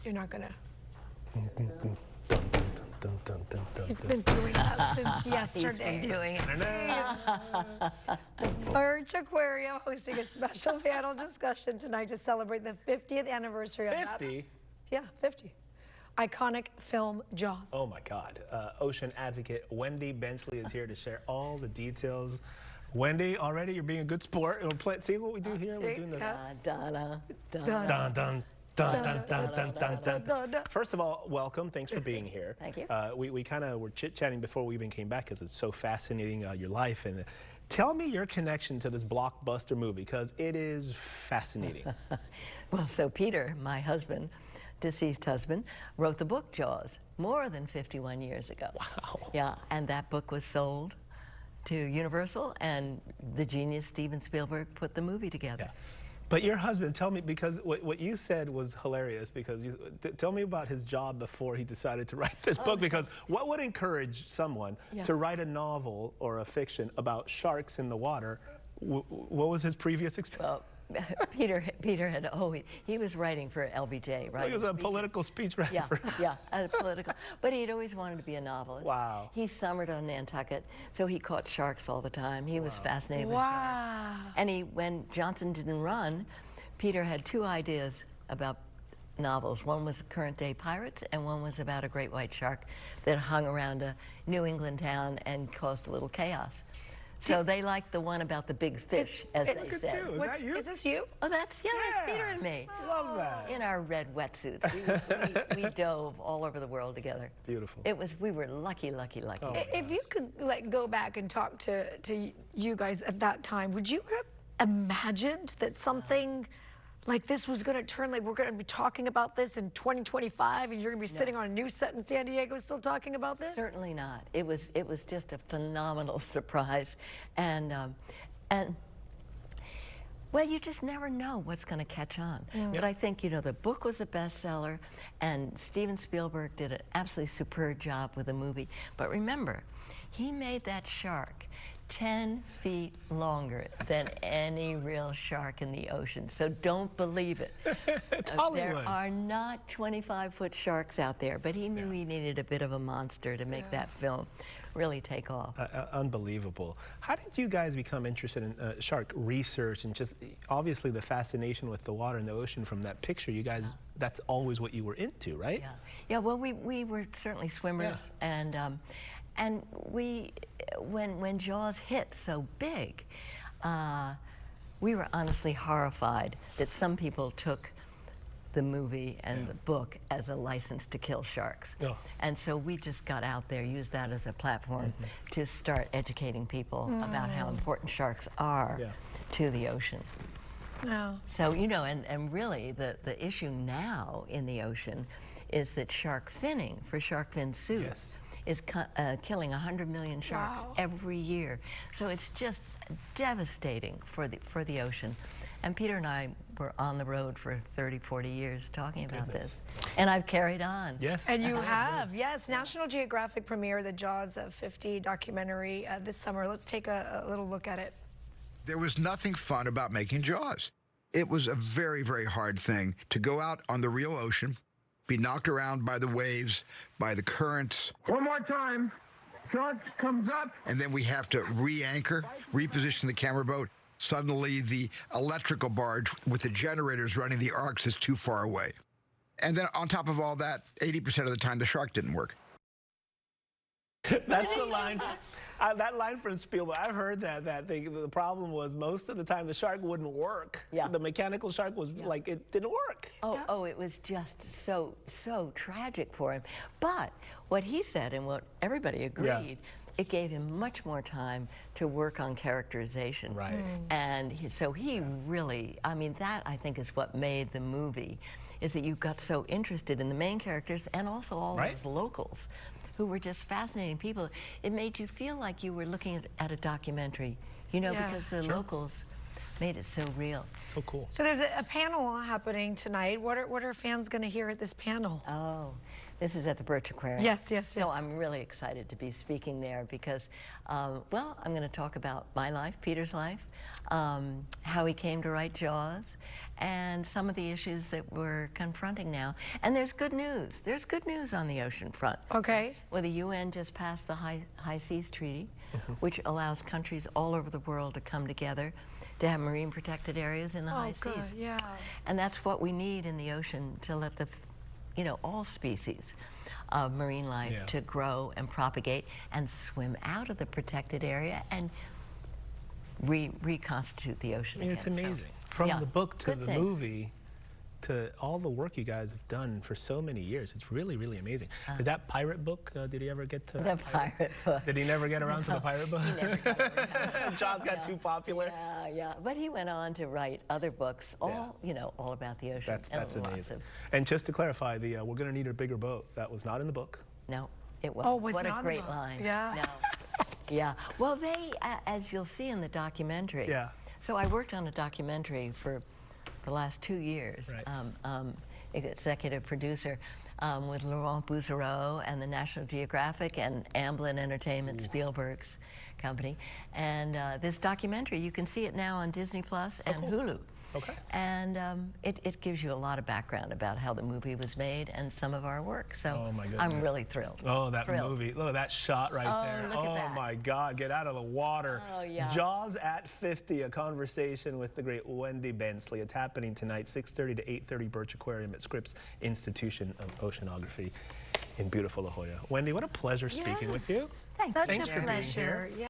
You're not gonna. He's been doing that since yesterday. He's been doing it. Birch Aquarium hosting a special panel discussion tonight to celebrate the 50th anniversary of 50? Yeah, 50. Iconic film Jaws. Oh my God. Ocean advocate Wendy Benchley is here to share all the details. Wendy, already you're being a good sport. See what we do here? We're doing the Dun, dun, dun dun. Dun, dun, dun, dun, dun, dun, dun. First of all, welcome. Thanks for being here. Thank you. We kind of were chit-chatting before we even came back because it's so fascinating, your life. And tell me your connection to this blockbuster movie, because it is fascinating. Well, so Peter, my husband, deceased husband, wrote the book Jaws more than 51 years ago. Wow. Yeah, and that book was sold to Universal, and the genius Steven Spielberg put the movie together. Yeah. But your husband, tell me, because what you said was hilarious, because tell me about his job before he decided to write this book, because what would encourage someone to write a novel or a fiction about sharks in the water? What was his previous experience? Well, Peter had always, he was writing for LBJ, right? So he was a political speechwriter. Yeah, yeah, political. But he'd always wanted to be a novelist. Wow. He summered on Nantucket, so he caught sharks all the time. He was fascinated with sharks. And when Johnson didn't run, Peter had two ideas about novels. One was current day pirates, and one was about a great white shark that hung around a New England town and caused a little chaos. So they liked the one about the big fish, as they said. Is that you? Is this you? Oh, that's Peter and me. Love that. In our red wetsuits. We dove all over the world together. Beautiful. We were lucky. Oh, If you could go back and talk to you guys at that time, would you have imagined that something like this was going to turn, like we're going to be talking about this in 2025 and you're going to be sitting on a new set in San Diego still talking about this? Certainly not. It was just a phenomenal surprise. And well, you just never know what's going to catch on. But I think, the book was a bestseller, and Steven Spielberg did an absolutely superb job with the movie. But remember, he made that shark 10 feet longer than any real shark in the ocean. So don't believe it. There are not 25-foot sharks out there, but he knew he needed a bit of a monster to make that film really take off. Unbelievable. How did you guys become interested in shark research and just obviously the fascination with the water and the ocean from that picture? You guys, that's always what you were into, right? Yeah. Yeah, well, we were certainly swimmers, and we, when Jaws hit so big, we were honestly horrified that some people took the movie and the book as a license to kill sharks. And so we just got out there, used that as a platform to start educating people about how important sharks are to the ocean. So, and really the issue now in the ocean is that shark finning for shark fin soup is killing 100 million sharks every year. So it's just devastating for the ocean. And Peter and I were on the road for 30, 40 years talking about this. And I've carried on. Yes. And you have, yes. National Geographic premiered the Jaws 50 documentary this summer. Let's take a little look at it. There was nothing fun about making Jaws. It was a very, very hard thing to go out on the real ocean, be knocked around by the waves, by the currents. One more time. Shark comes up. And then we have to re-anchor, reposition the camera boat. Suddenly, the electrical barge with the generators running the arcs is too far away. And then on top of all that, 80% of the time, the shark didn't work. That's the line. That line from Spielberg, I've heard that the problem was most of the time the shark wouldn't work. The mechanical shark was like, it didn't work. Oh, it was just so tragic for him. But what he said and what everybody agreed, it gave him much more time to work on characterization. Right. And so he really, I mean, that I think is what made the movie, is that you got so interested in the main characters and also all those locals who were just fascinating people. It made you feel like you were looking at a documentary, because the locals made it so real. So cool. So there's a panel happening tonight. What are fans going to hear at this panel? Oh, this is at the Birch Aquarium. Yes, yes, So yes. I'm really excited to be speaking there because, well, I'm going to talk about my life, Peter's life, how he came to write Jaws, and some of the issues that we're confronting now. And there's good news. There's good news on the ocean front. Okay. Well, the UN just passed the High Seas Treaty, which allows countries all over the world to come together to have marine protected areas in the high good, seas. yeah. And that's what we need in the ocean to let the, you know, all species of marine life to grow and propagate and swim out of the protected area and reconstitute the ocean I mean, again. it's amazing. From yeah, the book to good the things. movie to all the work you guys have done for so many years. It's really, really amazing. Did that pirate book, did he ever get to? The pirate book. Did he never get around to the pirate book? He never got around. Jaws got too popular. Yeah. But he went on to write other books, all you know, all about the ocean. That's and lots amazing. of- And just to clarify, the we're going to need a bigger boat. That was not in the book. No, it was. Oh, was what it a on great the- line. Yeah. No. Yeah. Well, they, as you'll see in the documentary. Yeah. So I worked on a documentary for the last 2 years. Right. Executive producer with Laurent Bouzereau and the National Geographic and Amblin Entertainment, Spielberg's company. And this documentary, you can see it now on Disney Plus and Hulu. Okay. And it gives you a lot of background about how the movie was made and some of our work. So Oh, my I'm goodness. really thrilled. Oh, that Thrilled. movie. Look at that shot right Oh, there. look at Oh, that. my God. Get out of the water. Oh, yeah. Jaws at 50, a conversation with the great Wendy Bensley. It's happening tonight, 6:30 to 8:30, Birch Aquarium at Scripps Institution of Oceanography in beautiful La Jolla. Wendy, what a pleasure speaking with you. Thank Such Thanks a for being pleasure. here. Yeah.